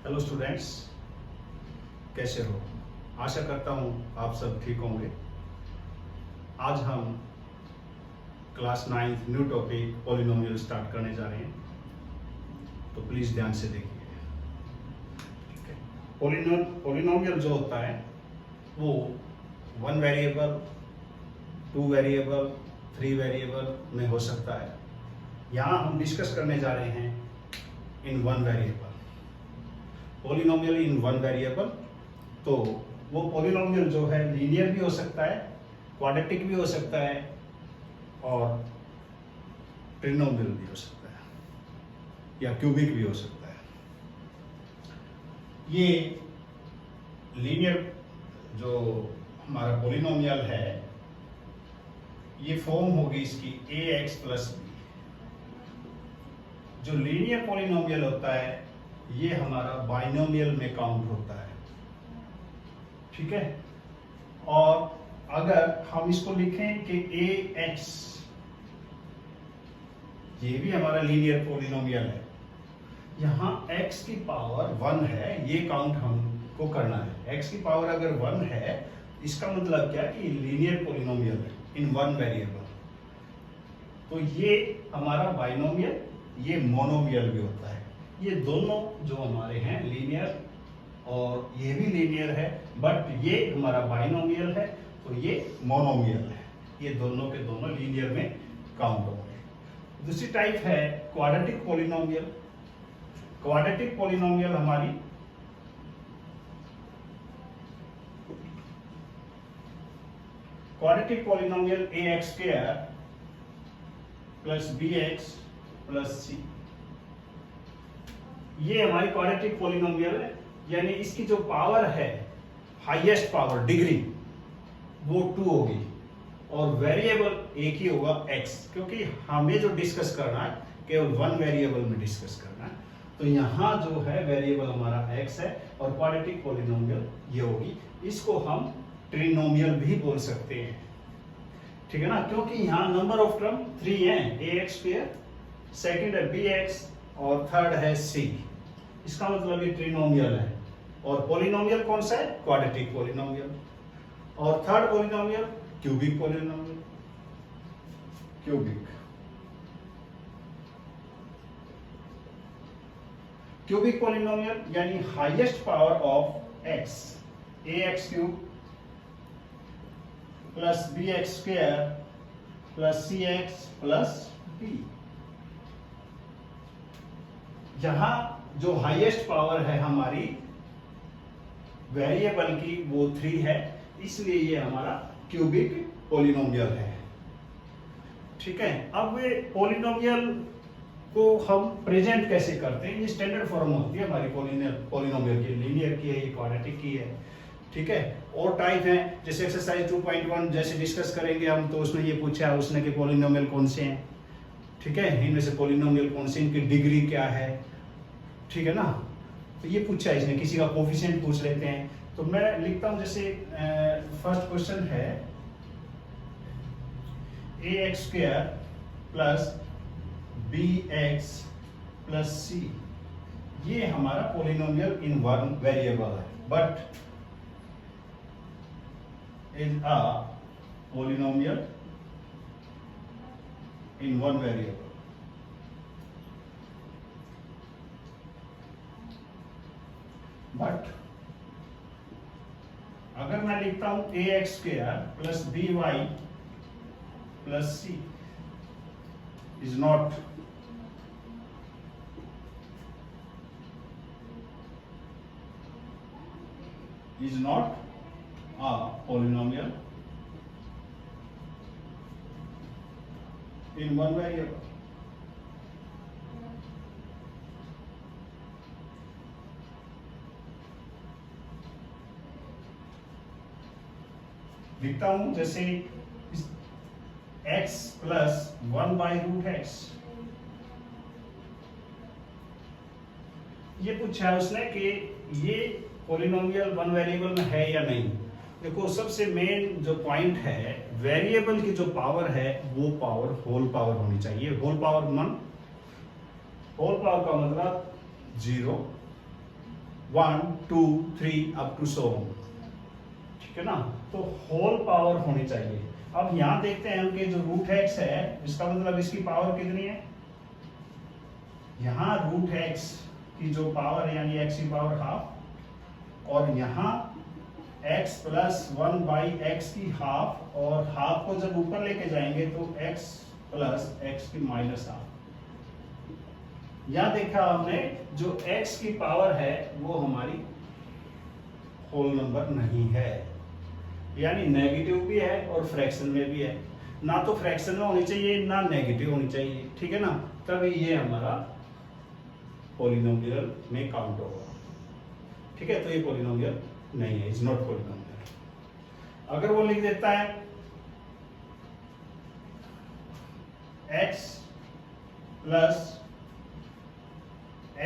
Hello students, कैसे हो? आशा करता हूँ आप सब ठीक होंगे। आज हम class 9 new topic polynomial start करने जा रहे हैं, तो प्लीज़ ध्यान से देखिए। पॉलिनोमियल जो होता है वो 1 वेरिएबल, 2 वेरिएबल, 3 वेरिएबल में हो सकता है। यहाँ हम डिस्कस करने जा रहे हैं इन 1 वेरिएबल, पॉलिनोमियल इन 1 वेरिएबल। तो वो पॉलिनोमियल जो है लीनियर भी हो सकता है, क्वाड्रेटिक भी हो सकता है और ट्रिनोमियल भी हो सकता है या क्यूबिक भी हो सकता है। ये लीनियर जो हमारा पॉलिनोमियल है, ये फॉर्म होगी इसकी ax प्लस b। जो लीनियर पॉलिनोमियल होता है ये हमारा बाइनोमियल में काउंट होता है, ठीक है। और अगर हम इसको लिखें कि ax, ये भी हमारा लीनियर पॉलिनोमियल है, यहाँ x की पावर 1 है, ये काउंट हमको करना है। x की पावर अगर 1 है, इसका मतलब क्या है कि लीनियर पॉलिनोमियल है इन 1 वेरिएबल। तो ये हमारा बाइनोमियल, ये मोनोमियल भी होता है। ये दोनों जो हमारे हैं लीनियर, और ये भी लीनियर है, बट ये हमारा बाइनोमियल है तो ये मोनोमियल है। ये दोनों के दोनों लीनियर में काउंट होंगे। दूसरी टाइप है क्वाड्रेटिक पॉलिनोमियल। क्वाड्रेटिक पॉलिनोमियल हमारी quadratic polynomial ax square plus bx plus c, ये हमारी क्वाड्रेटिक पॉलिनोमियल है। यानी इसकी जो पावर है, हाईएस्ट पावर डिग्री, वो 2 होगी और वेरिएबल एक ही होगा x, क्योंकि हमें जो डिस्कस करना है केवल 1 वेरिएबल में डिस्कस करना है। तो यहाँ जो है वेरिएबल हमारा x है और क्वाड्रेटिक पॉलिनोमियल ये होगी। इसको हम ट्रिनोमियल भी बोल सकते हैं, ठीक है ना, क्योंकि यहाँ नंबर ऑफ टर्म 3 हैं, ax स्क्वायर, सेकंड है bx और थर्ड है c। इसका मतलब ये ट्रिनोमियल है। और पॉलिनोमियल कौन सा है? Quadratic polynomial. और third polynomial cubic polynomial, cubic polynomial यानी highest power of x, ax cube plus bx square plus cx plus b। यहां जो हाईएस्ट पावर है हमारी वेरिएबल की वो 3 है, इसलिए ये हमारा क्यूबिक पॉलिनोमियल है, ठीक है। अब वे पॉलिनोमियल को हम प्रेजेंट कैसे करते हैं? ये स्टैंडर्ड फॉर्म होती है हमारी पॉलिनोमियल की, लीनियर की है, ये क्वाड्रेटिक की है, ठीक है। और टाइप है, जैसे एक्सरसाइज 2.1 जैसे डिस्कस करेंगे हम, तो उसमें ये पूछा है उसने कि पॉलिनोमियल कौन से हैं, ठीक है, इनमें से पॉलिनोमियल कौन से, इनकी डिग्री क्या है, ठीक है ना। तो ये पूछा है इसने, किसी का कोफिशिएंट पूछ लेते हैं। तो मैं लिखता हूं, जैसे फर्स्ट क्वेश्चन है ax square plus bx plus c, ये हमारा पॉलिनोमियल इन 1 वेरिएबल है, but is a polynomial in 1 variable. But अगर मैं लिखता हूं ax square plus by plus c is not a polynomial in 1 variable। लिखता हूं जैसे x plus 1 by root x, ये पूछा है उसने कि ये पॉलिनोमियल 1 वेरिएबल में है या नहीं। देखो, सबसे मेन जो पॉइंट है, वेरिएबल की जो पावर है वो पावर होल पावर होनी चाहिए। होल पावर 1, होल पावर का मतलब 0, 1 2 3 अप टू सो ऑन, ठीक है ना। तो होल पावर होनी चाहिए। अब यहां देखते हैं हम कि जो रूट एक्स है इसका मतलब इसकी पावर कितनी है। यहां रूट एक्स की जो पावर है यानी एक्स की पावर हाफ, और यहां x प्लस 1 बाई एक्स की हाफ, और हाफ को जब ऊपर लेके जाएंगे तो x प्लस एक्स की माइनस हाफ। यहां देखा हमने जो x की पावर है वो हमारी होल नंबर नहीं है, यानी नेगेटिव भी है और फ्रैक्शन में भी है। ना तो फ्रैक्शन में होनी चाहिए ना नेगेटिव होनी चाहिए, ठीक है ना, तभी ये हमारा पॉलिनोमियल में काउंट होगा, ठीक है। तो ये पॉलिनोमियल नहीं है, इज नॉट पॉलिनोमियल। अगर वो लिख देता है x प्लस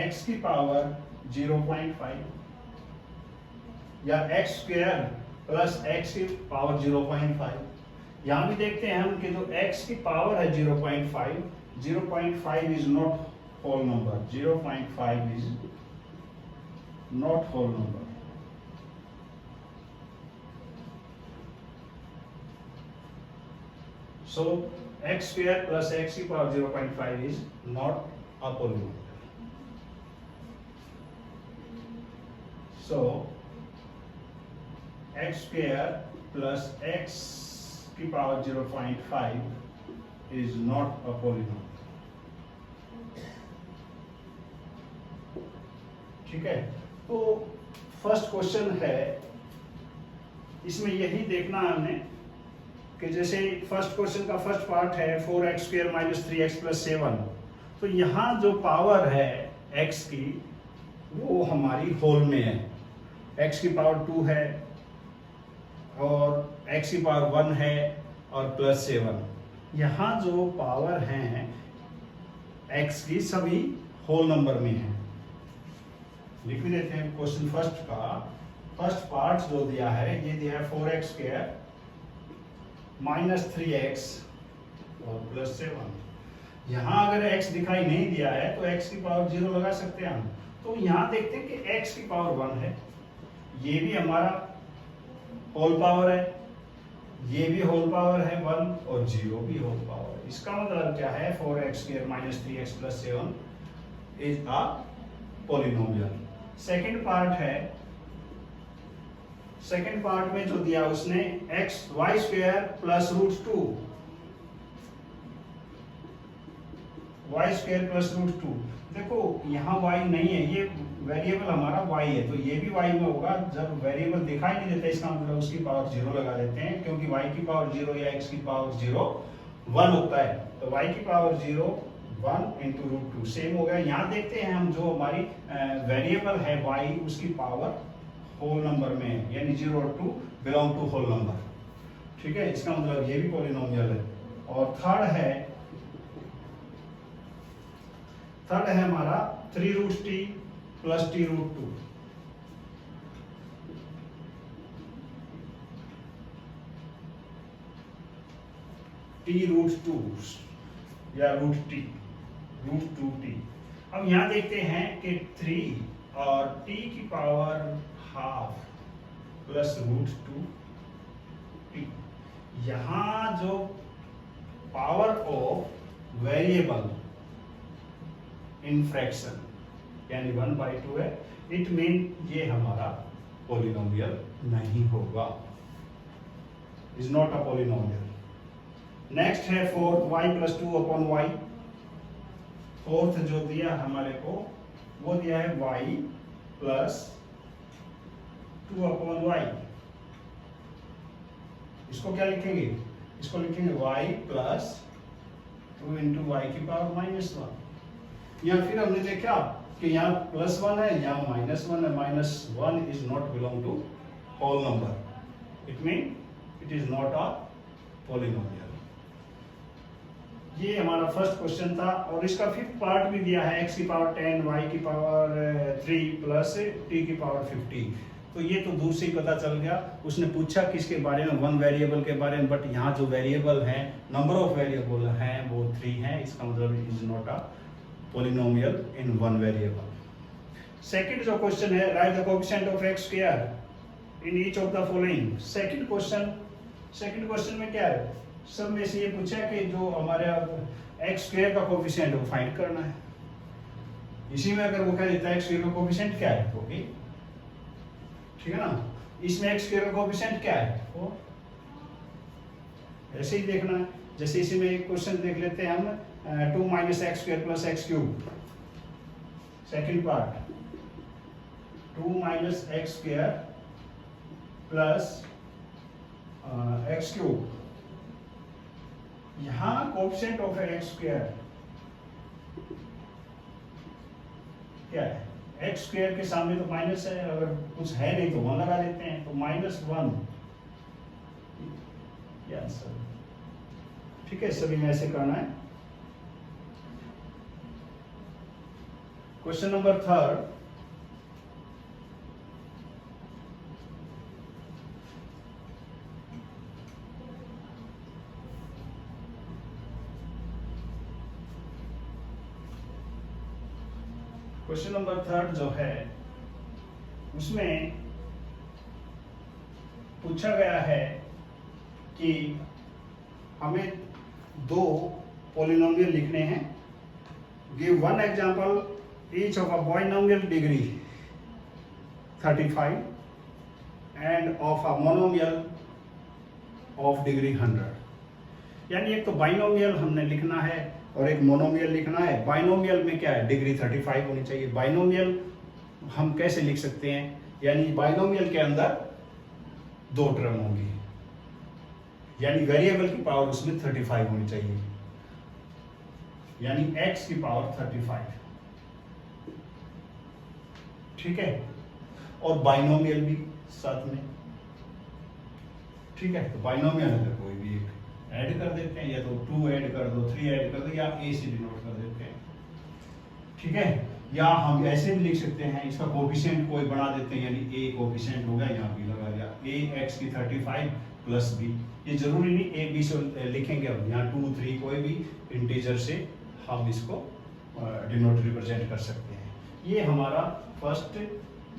x की पावर 0.5 या x स्क्वायर प्लस x की पावर 0.5, यहां भी देखते हैं हम कि जो x की पावर है 0.5, 0.5 is not whole number, 0.5 is not whole number. So x square plus x की power 0.5 is not a polynomial. So x square plus x की power 0.5 is not a polynomial. ठीक है, तो फर्स्ट क्वेश्चन है, इसमें यही देखना है हमने कि जैसे फर्स्ट क्वेश्चन का फर्स्ट पार्ट है 4x square minus 3x plus 7, तो यहाँ जो पावर है x की वो हमारी होल में है। x की पावर 2 है और x की पावर 1 है और प्लस 7, यहाँ जो पावर हैं x की सभी होल नंबर में है। लिख भी देते हैं क्वेश्चन फर्स्ट का फर्स्ट पार्ट जो दिया है, ये दिया है 4x स्क्वायर माइनस 3x और प्लस 7। यहाँ अगर x दिखाई नहीं दिया है तो x की पावर 0 लगा सकते हैं हम। तो यहाँ देखते हैं कि x की पावर 1 है, ये भी हमारा होल पावर है, ये भी होल पावर है 1 और 0 भी होल पावर है। इसका मतलब क्या है, 4x square minus 3x plus 7 is a polynomial. Second part है, सेकेंड पार्ट में जो दिया उसने y square plus root 2, y square plus root 2। देखो यहाँ y नहीं है, ये वेरिएबल हमारा y है, तो ये भी y में होगा। जब वेरिएबल दिखाई नहीं देता इसका मतलब उसकी पावर 0 लगा देते हैं, क्योंकि y की पावर 0 या x की पावर 0 1 होता है। तो y की पावर 0 1 इंटू रूट 2 सेम हो गया। यहाँ देखते हैं हम जो हमारी वेरिएबल है y, उसकी पावर होल नंबर में है, यानी 0 और 2 बिलोंग टू होल नंबर, ठीक है। इसका मतलब ये भी पॉलिनोमियल है। और थर्ड है हमारा 3 root t plus t root 2। t root 2 या रूट 2t। अब यहाँ देखते हैं कि 3 और t की power half plus root 2t। यहाँ जो power of variable in fraction यानी 1/2 है, इट मीन ये हमारा पॉलिनोमियल नहीं होगा, is not a polynomial. Next है fourth y plus 2 upon y। Fourth जो दिया हमारे को वो दिया है y प्लस 2 अपॉन y। इसको क्या लिखेंगे, इसको लिखेंगे y प्लस 2 इंटू वाई की पावर माइनस 1। या फिर हमने देखा कि यहाँ प्लस 1 है, यहाँ माइनस 1 है, minus 1 is not belong to whole number, it mean it is not a polynomial. ये हमारा फर्स्ट क्वेश्चन था। और इसका फिफ्थ पार्ट भी दिया है, x की पावर 10 y की पावर 3 प्लस t की पावर 50। तो ये तो दूर से ही पता चल गया। उसने पूछा किसके बारे में, वन वेरिएबल के बारे में, बट यहाँ जो वेरिएबल हैं, नंबर ऑफ वेरिएबल हैं वो 3 हैं। इसका मतलब is not a polynomial in one variable. Second जो क्वेश्चन है, right the coefficient of x square in each of the following. Second question में क्या है, सब में से ये पूछा कि जो हमारे एक्स स्क्वायर का कोएफिशिएंट वो फाइंड करना है। इसी में अगर वो कह देता है एक्स स्क्वायर का कोएफिशिएंट क्या है, ओके ठीक है ना। इसमें एक्स स्क्वायर का कोएफिशिएंट क्या है, वो ऐसे ही देखना है। जैसे इसी में एक क्वेश्चन देख लेते हैं हम, 2 minus x square plus x cube. Second part, 2 minus x square plus x cube. यहां कोएफिशिएंट ऑफ एक्स स्क्वायर क्या है, एक्स स्क्वायर के सामने तो माइनस है, अगर कुछ है नहीं तो 1 लगा देते हैं, तो -1 ये आंसर। ठीक है, सभी में ऐसे करना है। क्वेश्चन नंबर 3, क्वेश्चन नंबर 3 जो है उसमें पूछा गया है कि हमें 2 पॉलिनोमियल लिखने हैं। Give one example each of a binomial degree 35 end of a monomial of degree 100। यानी एक तो बाइनोमियल हमने लिखना है और एक मोनोमियल लिखना है। बाइनोमियल में क्या है, डिग्री 35 होनी चाहिए। बाइनोमियल हम कैसे लिख सकते हैं, यानी बाइनोमियल के अंदर 2 टर्म होंगी, यानी वेरिएबल की पावर उसमें 35 होनी चाहिए, यानी x की पावर 35। ठीक है, और बाइनोमियल भी साथ में। ठीक है, तो बाइनोमियल अगर कोई भी एक ऐड कर देते हैं, या तो 2 ऐड कर दो, 3 ऐड कर दो, या a से डिनोट कर देते हैं। ठीक है, या हम ऐसे भी लिख सकते हैं, इसका कोएफिशिएंट कोई बना देते हैं, यानी a कोएफिशिएंट हो गया, यहाँ भी लगा दिया a x की 35 प्लस b। ये जरूरी नहीं a b से लिखेंगे हम, यहाँ 2 3 कोई भी इंटीजर से हम इसको डिनोट रिप्रेजेंट कर सकते हैं। ये हमारा फर्स्ट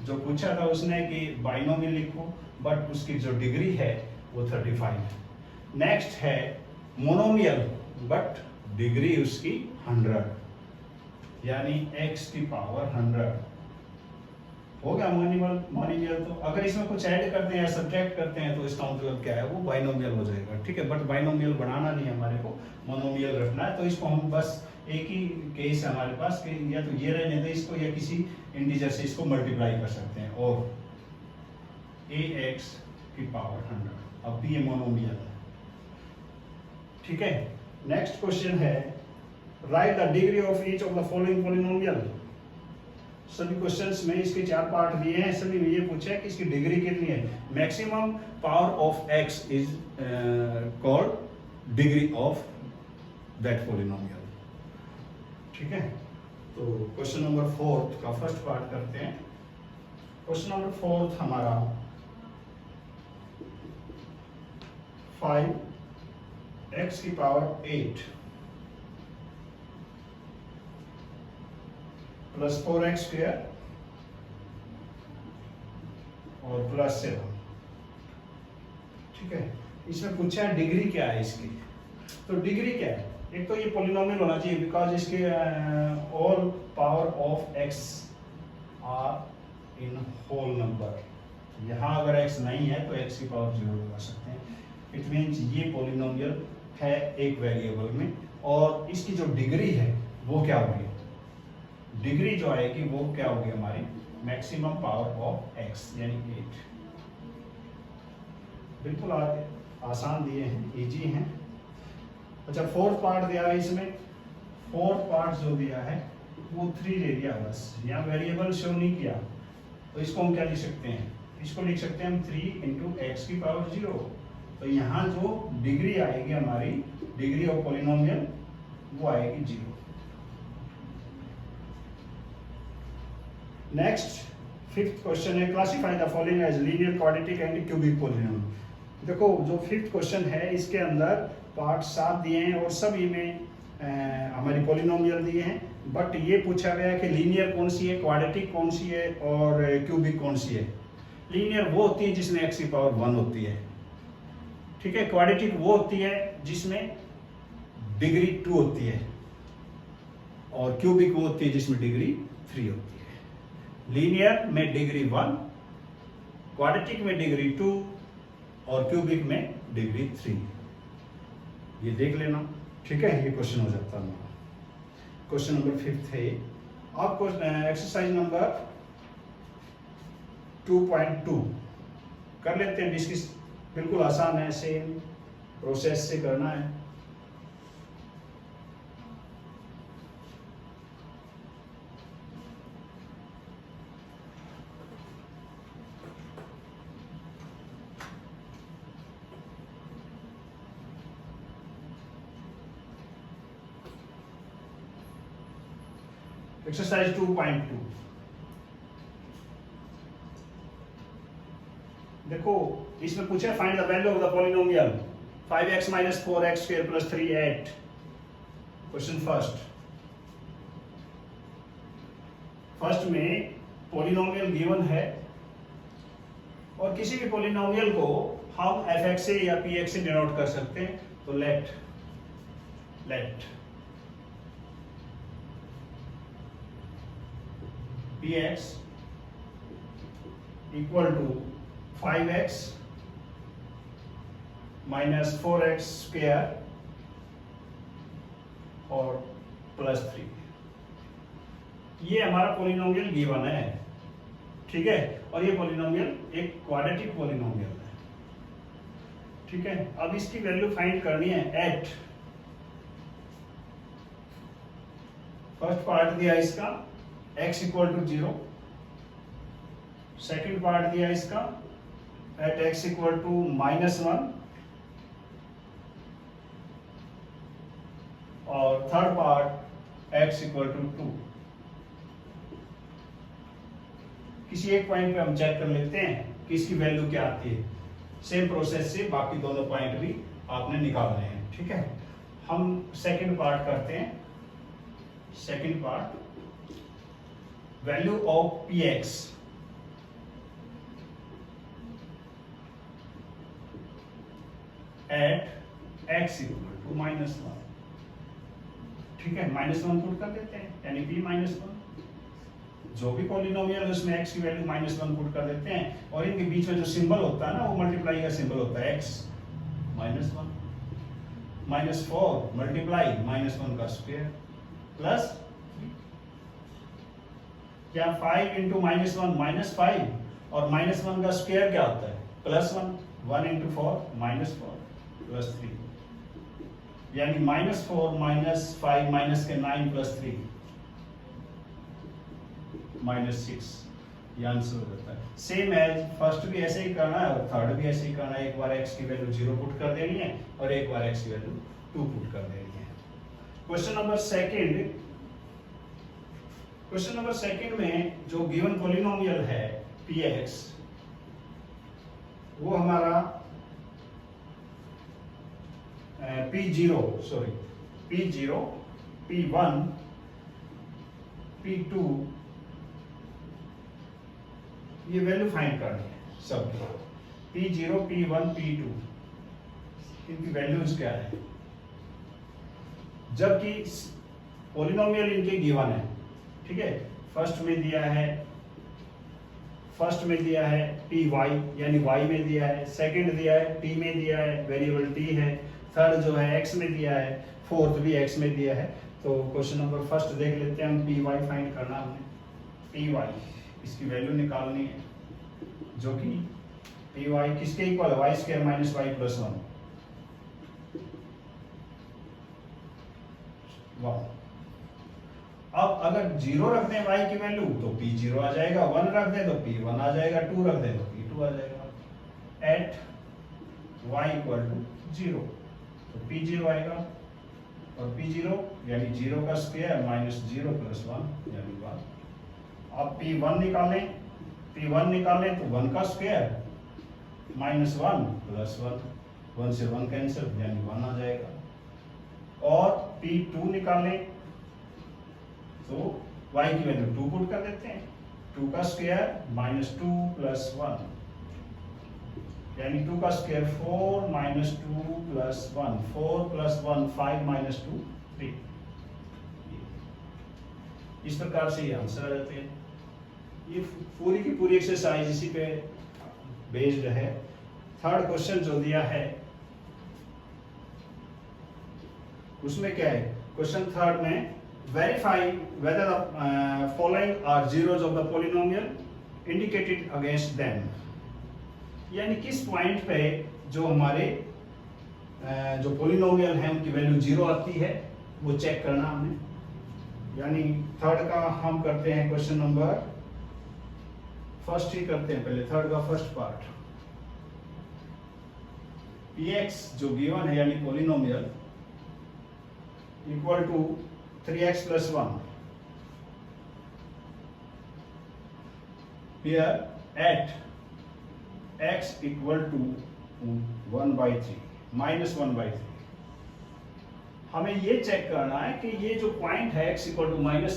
जो पूछा था उसने कि बाइनोमियल लिखो, बट उसकी जो डिग्री है वो 35। नेक्स्ट है मोनोमियल, बट डिग्री उसकी 100, यानी x की पावर 100 हो गया मोनोमियल। तो अगर इसमें कुछ ऐड करते हैं या सब्ट्रैक्ट करते हैं तो इसका मतलब क्या है, वो बाइनोमियल हो जाएगा। ठीक है, बट बाइनोमियल बनाना नहीं, हमारे को मोनोमियल रखना है। तो इसको हम बस एक ही केस है हमारे पास कि या तो ये रहने दे इसको, या किसी इंटीजर से इसको मल्टीप्लाई कर सकते हैं, और ax की पावर 100। अब भी ये मोनोमियल है। ठीक है, नेक्स्ट क्वेश्चन है, right the degree of each of the following polynomial. सभी क्वेश्चंस में इसके 4 पार्ट दिए हैं, सभी में ये पूछा है कि इसकी डिग्री कितनी है। Maximum power of x is called degree of that polynomial. ठीक है, तो क्वेश्चन नंबर 4 का फर्स्ट पार्ट करते हैं। क्वेश्चन नंबर 4 हमारा 5x की पावर 8 प्लस 4x स्क्वायर और प्लस 7। ठीक है, इसमें पूछा है डिग्री क्या है इसकी। तो डिग्री क्या है, एक तो ये पॉलिनोमियल होना चाहिए, बिकॉज इसके all power of x are in whole number. यहाँ अगर x नहीं है तो x की पावर 0 लगा सकते हैं। इट मीन्स ये पॉलिनोमियल है एक वेरिएबल में, और इसकी जो डिग्री है वो क्या होगी, डिग्री जो आएगी वो क्या होगी हमारी, मैक्सिमम पावर ऑफ x, यानी 8। बिल्कुल आसान दिए हैं, इजी हैं। अच्छा, 4th पार्ट दिया है इसमें। 4th पार्ट जो दिया है वो 3 ले लिया, बस यहाँ वेरिएबल शो नहीं किया, तो इसको हम क्या लिख सकते हैं, इसको लिख सकते हैं हम 3 इंटू एक्स की पावर 0। तो यहाँ जो डिग्री आएगी हमारी, डिग्री ऑफ पॉलिनोमियल, वो आएगी 0। नेक्स्ट 5th क्वेश्चन है, classify the following as linear quadratic and cubic polynomial. देखो जो 5th क्वेश्चन है इसके अंदर पार्ट 7 दिए हैं और सभी में हमारी पॉलिनोमियल दिए हैं। बट ये पूछा गया कि लीनियर कौन सी है, क्वाड्रेटिक कौन सी है और क्यूबिक कौन सी है। लीनियर वो होती है जिसमें x की पावर 1 होती है, ठीक है। क्वाड्रेटिक वो होती है जिसमें डिग्री 2 होती है, और क्यूबिक वो होती है जिसमें डिग्री 3 होती है। लीनियर में डिग्री 1, क्वाड्रेटिक में डिग्री 2 और क्यूबिक में डिग्री 3। ये देख लेना, ठीक है। ये क्वेश्चन हो जाता है। क्वेश्चन नंबर 5 है आपको एक्सरसाइज नंबर 2.2 कर लेते हैं डिस्कस। बिल्कुल आसान है, सेम प्रोसेस से करना है। एक्सरसाइज 2.2 देखो, इसमें पूछा find the value of the polynomial 5x - 4x² + 3 8। Question first में पॉलिनोमियल गिवन है, और किसी भी पॉलिनोमियल को हम fx से या px से डिनोट कर सकते हैं। तो late px equal to 5x - 4x² और +3। ये हमारा पॉलिनोमियल गिवन है, ठीक है। और ये पॉलिनोमियल एक क्वाड्रेटिक पॉलिनोमियल है, ठीक है। अब इसकी वैल्यू फाइंड करनी है एट, फर्स्ट पार्ट दिया इसका x = 0, सेकेंड पार्ट दिया इसका एट x = -1, और थर्ड पार्ट x = 2। किसी एक पॉइंट पे हम चेक कर लेते हैं कि इसकी वैल्यू क्या आती है। सेम प्रोसेस से बाकी दोनों पॉइंट भी आपने निकालने हैं, ठीक है। हम सेकंड पार्ट करते हैं। Second part, value of px at x = -1, ठीक है। -1 पुट कर देते हैं, यानी p -1। जो भी पॉलिनोमियल है उसमें x की वैल्यू -1 पुट कर देते हैं, और इनके बीच में जो सिंबल होता है ना, वो मल्टीप्लाई का सिंबल होता है, x -1 -4 मल्टीप्लाई -1 का स्क्वायर प्लस क्या 5 × -1 -5, और -1 का स्क्वायर क्या होता है +1, 1 × 4 -4 +3, यानी -4 -5 -9 +3 -6। ये आंसर हो जाता है। सेम एज फर्स्ट भी ऐसे ही करना है और थर्ड भी ऐसे ही करना है। एक बार x की वैल्यू 0 पुट कर देनी है और एक बार x की वैल्यू 2 पुट कर देनी है। क्वेश्चन नंबर सेकंड में जो गिवन पॉलिनोमियल है px, वो हमारा p0 p1 p2, ये वैल्यू फाइंड करनी है सबकी। p0 p1 p2 इनकी वैल्यूज क्या है, जबकि पॉलिनोमियल इनके गिवन है, ठीक है। फर्स्ट में दिया है py, यानी y में दिया है। सेकंड दिया है t में दिया है, वेरिएबल t है। थर्ड जो है x में दिया है, फोर्थ भी x में दिया है। तो क्वेश्चन नंबर फर्स्ट देख लेते हैं हम। py फाइंड करना हमने, py इसकी वैल्यू निकालनी है, जो कि py किसके इक्वल है, y² - y + 1। वाह, अब अगर 0 रख दें y की वैल्यू तो p0 आ जाएगा, 1 रख दें तो p1 आ जाएगा, 2 रख दें तो p2 आ जाएगा। एट y = 0 तो p0 आएगा, और p0 यानी 0 का स्क्वायर -0 + 1 यानी 1। अब p1 निकालें तो 1 का स्क्वायर -1 + 1, 1 से 1 कैंसिल यानी 1 आ जाएगा। और p2 निकालें तो y की वैल्यू 2 पुट कर देते हैं, 2 का स्क्वायर माइनस 2 प्लस 1, यानी 2 का square 4 minus 2 plus 1, 4 plus 1 5 minus 2 3। इस प्रकार से ये आंसर आ जाते हैं। ये पूरी की पूरी एक्सरसाइज इसी पे बेस्ड है। थर्ड क्वेश्चन जो दिया है उसमें क्या है, क्वेश्चन थर्ड में verify whether the following are zeros of the polynomial indicated against them, यानी किस पॉइंट पे जो हमारे जो पॉलिनोमियल है उनकी वैल्यू जीरो आती है वो चेक करना हमें। यानी थर्ड का हम करते हैं क्वेश्चन नंबर फर्स्ट ही करते हैं, पहले थर्ड का फर्स्ट पार्ट। px जो गिवन है यानी polynomial equal to 3x plus 1, here at x equal to 1/3 minus 1/3। हमें ये चेक करना है कि ये जो पॉइंट है x इक्वल टू माइनस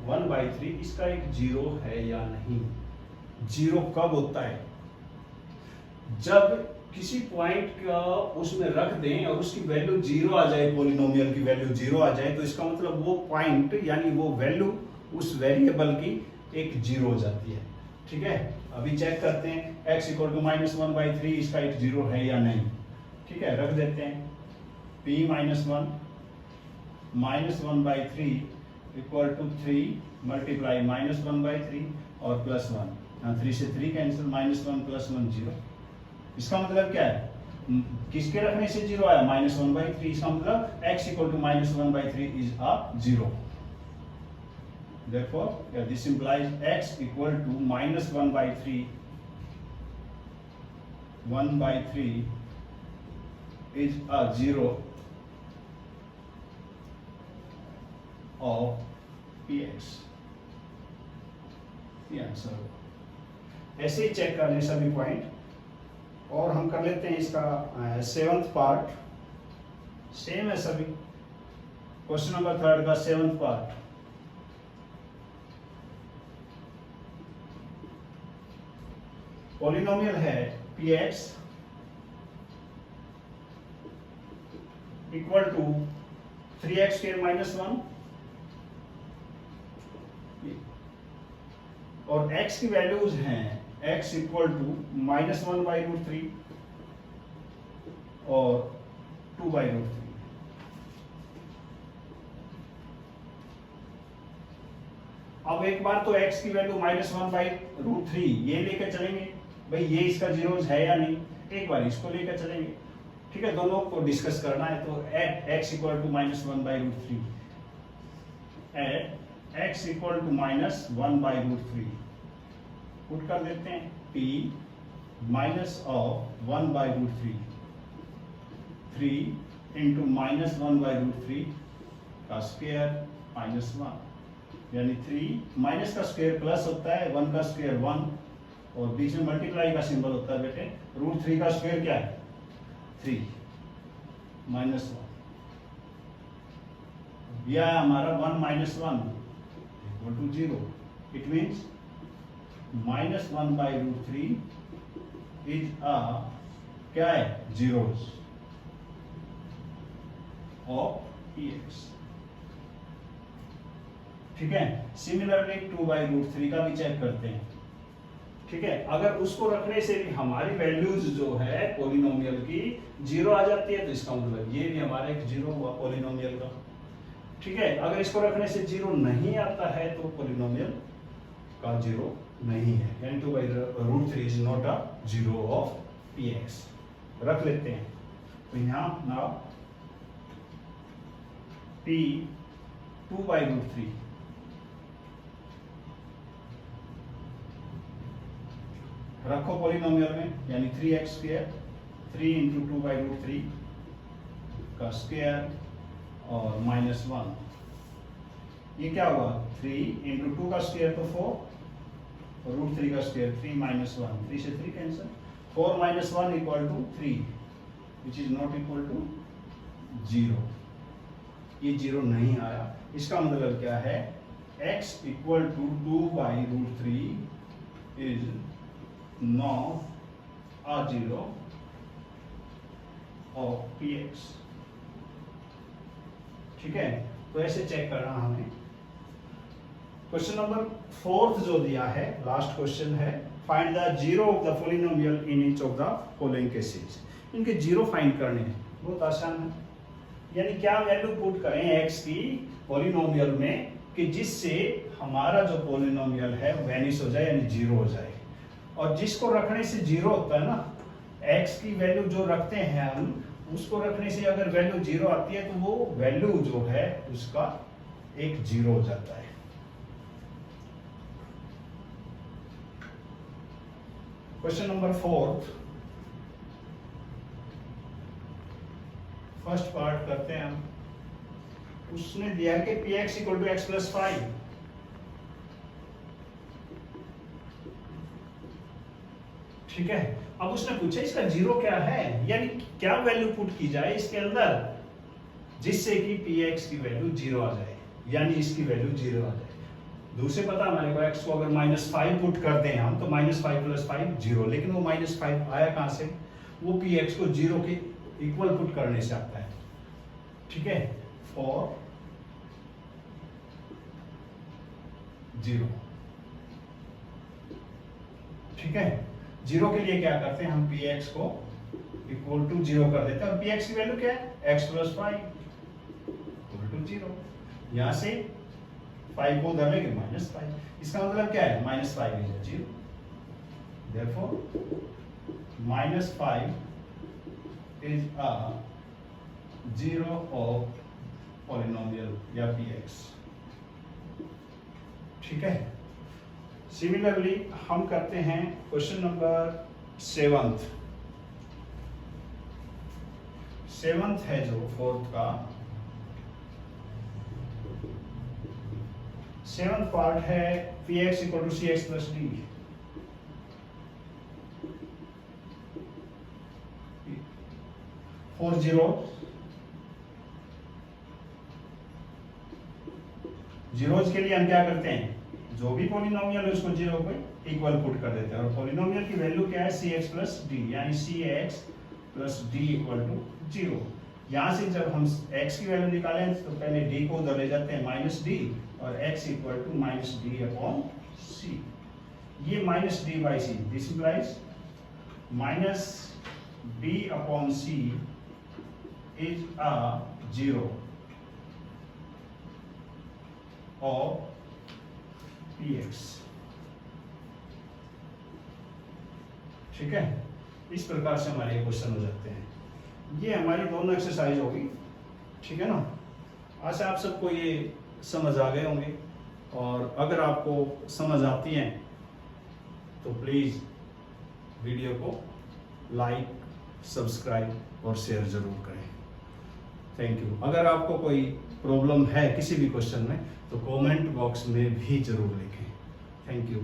1/3 इसका एक जीरो है या नहीं। जीरो कब होता है, जब किसी पॉइंट का उसमें रख दें और उसकी वैल्यू जीरो आ जाए, पॉलिनोमियल की वैल्यू जीरो आ जाए, तो इसका मतलब वो पॉइंट यानी वो वैल्यू उस वेरिएबल की एक जीरो हो जाती है। ठीक है, अभी चेक करते हैं x इक्वल टू माइनस 1/3 इसका एक जीरो है या नहीं। ठीक है, रख देते हैं p minus 1 minus 1/3 equal to 3 multiply minus 1/3 और प्लस 1, 3 से 3 कैंसिल, माइनस 1 प्लस 1 जीरो। इसका मतलब क्या है, किसके रखने से जीरो आया, माइनस 1/3। इसका मतलब x equal to minus 1/3 is a zero. Therefore, yeah, this implies x equal to minus 1/3 is a zero of px। ये आंसर होगा। ऐसे ही चेक करने सभी पॉइंट। और हम कर लेते हैं इसका सेवंथ पार्ट, सेम है सभी। क्वेश्चन नंबर थर्ड का सेवंथ पार्ट, पॉलिनोमियल है px equal to 3x square minus 1 और x की वैल्यूज हैं x इक्वल टू माइनस 1/√3 और 2/√3। अब एक बार तो x की वैल्यू माइनस 1/√3 ये लेकर चलेंगे, भाई ये इसका जीरोज है या नहीं, एक बार इसको लेकर चलेंगे। ठीक है, दोनों को डिस्कस करना है। तो at x equal to minus 1/√3, at x equal to minus 1/√3 put कर देते हैं p minus of 1/√3, 3 into minus 1/√3 का स्क्वायर माइनस 1, यानी 3 माइनस का स्क्वायर प्लस होता है, 1 का स्क्वायर 1 और बीच में मल्टीप्लाई का सिंबल होता है बेटे। √3 का स्क्वायर क्या है 3 माइनस 1, यह है हमारा 1 minus 1 equal to 0। It means minus 1/√3 is a क्या है जीरोस ऑफ px। ठीक है, सिमिलरली 2/√3 का भी चेक करते हैं। ठीक है, अगर उसको रखने से भी हमारी वैल्यूज जो है पॉलिनोमियल की जीरो आ जाती है, तो इसका मतलब ये भी हमारा एक जीरो हुआ पॉलिनोमियल का। ठीक है, अगर इसको रखने से जीरो नहीं आता है तो पॉलिनोमियल का जीरो नहीं है, यानी 2/√3 is not a zero of px। रख लेते हैं तो यहाँ नाउ p 2/√3 रखो पॉलिनोमियल में, यानी 3x स्क्वायर 3 इंटू 2/√3 का स्क्वायर और माइनस 1। ये क्या हुआ 3 इंटू 2 का स्क्वायर तो 4 और √3 का स्क्वायर 3 माइनस 1, 3 से 3 cancel, 4 minus 1 equal to 3 which is not equal to 0। ये जीरो नहीं आया। इसका मतलब क्या है x equal to 2/√3 is not R0 of px। ठीक है, तो ऐसे चेक करना हमें। क्वेश्चन नंबर 4 जो दिया है, लास्ट क्वेश्चन है, find the zero of the polynomial in each of the following cases. इनके जीरो फाइंड करने हैं, बहुत आसान है। यानी क्या वैल्यू पुट करें x की पॉलिनोमियल में कि जिससे हमारा जो पॉलिनोमियल है वैनिश हो जाए, यानी जीरो हो जाए। और जिसको रखने से जीरो होता है ना, x की वैल्यू जो रखते हैं हम, उसको रखने से अगर वैल्यू जीरो आती है तो वो वैल्यू जो है उसका एक जीरो हो जाता है। क्वेश्चन नंबर 4, फर्स्ट पार्ट करते हैं हम। उसने दिया कि px equal to x plus 5। ठीक है, अब उसने पूछा इसका जीरो क्या है, यानी क्या वैल्यू पुट की जाए इसके अंदर जिससे कि px की वैल्यू जीरो आ जाए, यानी इसकी वैल्यू जीरो आ जाए। दूसरे पता हमारे को x को अगर -5 पुट करते हैं हम तो -5 + 5 जीरो, लेकिन वो -5 आया कहां से? वो px को जीरो के इक्वल पुट करने से आता है। ठीक है, फॉर जीरो। ठीक है, जीरो के लिए क्या करते हैं हम, px को इक्वल टू जीरो कर देते हैं। और px की वैल्यू क्या है? x + 5 equal to zero. यहां से 5 को उधर लेके -5, इसका मतलब क्या है? -5 is zero, therefore -5 is a zero of polynomial या px। ठीक है, सिमिलरली हम करते हैं क्वेश्चन नंबर 7th है जो 4th का 7th पार्ट है px equal to cx plus d। For zeros के लिए हम क्या करते हैं, जो भी पॉलिनोमियल है उसको जीरो पे इक्वल पुट कर देते हैं। और पॉलिनोमियल की वैल्यू क्या है? cx प्लस d, यानी cx plus d equal to zero. यहां से जब हम x की वैल्यू निकालें तो पहले d को उधर ले जाते हैं -d, और x equal to -d upon c। ये -d/c, this implies -d upon c is a zero of px। ठीक है, इस प्रकार से हमारे ये क्वेश्चन हो जाते हैं। ये हमारी दोनों एक्सरसाइज होगी। ठीक है ना, आशा आप सबको ये समझ आ गए होंगे। और अगर आपको समझ आती हैं तो प्लीज़ वीडियो को लाइक, सब्सक्राइब और शेयर जरूर करें। Thank you. अगर आपको कोई प्रॉब्लम है किसी भी क्वेश्चन में तो कमेंट बॉक्स में भी जरूर लिखें। Thank you.